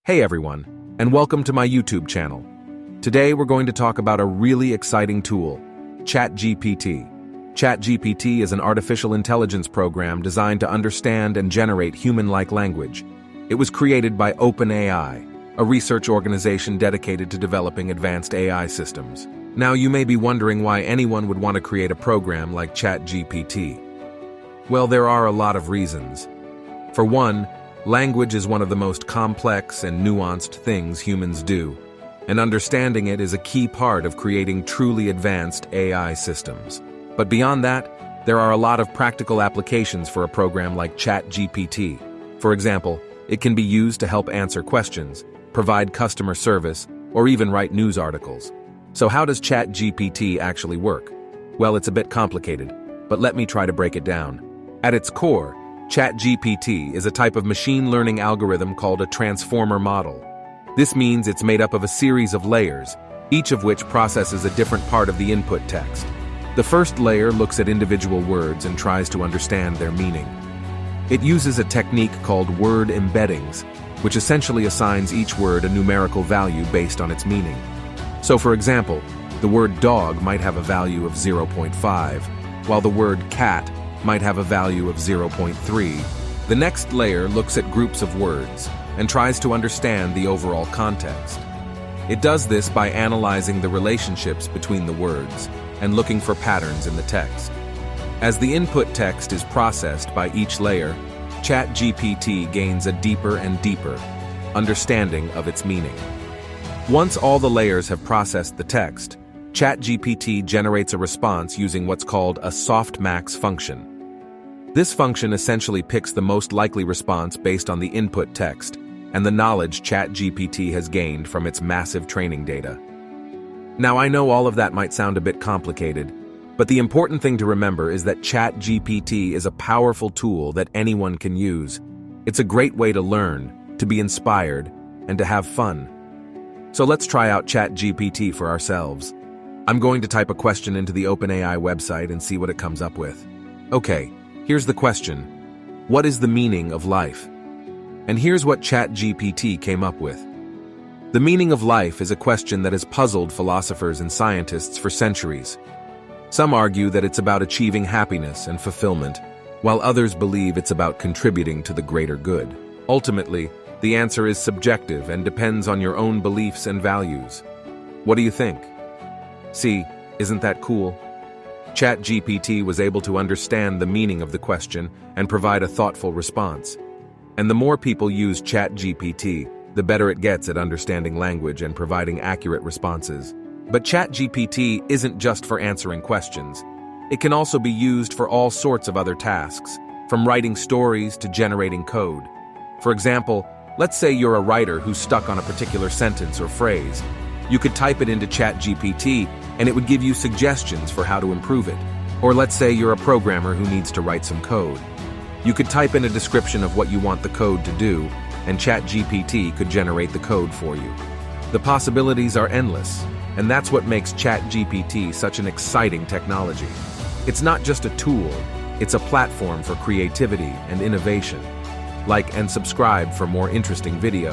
Hey everyone, and welcome to my YouTube channel. Today we're going to talk about a really exciting tool, Chat GPT. Chat GPT is an artificial intelligence program designed to understand and generate human-like language. It was created by OpenAI, a research organization dedicated to developing advanced AI systems. Now you may be wondering why anyone would want to create a program like Chat GPT. Well, there are a lot of reasons. For one, language is one of the most complex and nuanced things humans do, and understanding it is a key part of creating truly advanced AI systems. But beyond that, there are a lot of practical applications for a program like Chat GPT. For example, it can be used to help answer questions, provide customer service, or even write news articles. So how does Chat GPT actually work? Well, it's a bit complicated, but let me try to break it down. At its core, Chatgpt is a type of machine learning algorithm called a transformer model. This means it's made up of a series of layers, each of which processes a different part of the input text. The first layer looks at individual words and tries to understand their meaning. It uses a technique called word embeddings, which essentially assigns each word a numerical value based on its meaning. So for example, the word dog might have a value of 0.5, while the word cat might have a value of 0.3. The next layer looks at groups of words and tries to understand the overall context. It does this by analyzing the relationships between the words and looking for patterns in the text. As the input text is processed by each layer, ChatGPT gains a deeper and deeper understanding of its meaning. Once all the layers have processed the text, ChatGPT generates a response using what's called a softmax function. This function essentially picks the most likely response based on the input text and the knowledge ChatGPT has gained from its massive training data. Now, I know all of that might sound a bit complicated, but the important thing to remember is that ChatGPT is a powerful tool that anyone can use. It's a great way to learn, to be inspired, and to have fun. So let's try out ChatGPT for ourselves. I'm going to type a question into the OpenAI website and see what it comes up with. Okay, here's the question. What is the meaning of life? And here's what ChatGPT came up with. The meaning of life is a question that has puzzled philosophers and scientists for centuries. Some argue that it's about achieving happiness and fulfillment, while others believe it's about contributing to the greater good. Ultimately, the answer is subjective and depends on your own beliefs and values. What do you think? See, isn't that cool? ChatGPT was able to understand the meaning of the question and provide a thoughtful response. And the more people use ChatGPT, the better it gets at understanding language and providing accurate responses. But ChatGPT isn't just for answering questions. It can also be used for all sorts of other tasks, from writing stories to generating code. For example, let's say you're a writer who's stuck on a particular sentence or phrase. You could type it into ChatGPT and it would give you suggestions for how to improve it. Or let's say you're a programmer who needs to write some code. You could type in a description of what you want the code to do, and ChatGPT could generate the code for you. The possibilities are endless, and that's what makes ChatGPT such an exciting technology. It's not just a tool, it's a platform for creativity and innovation. Like and subscribe for more interesting video.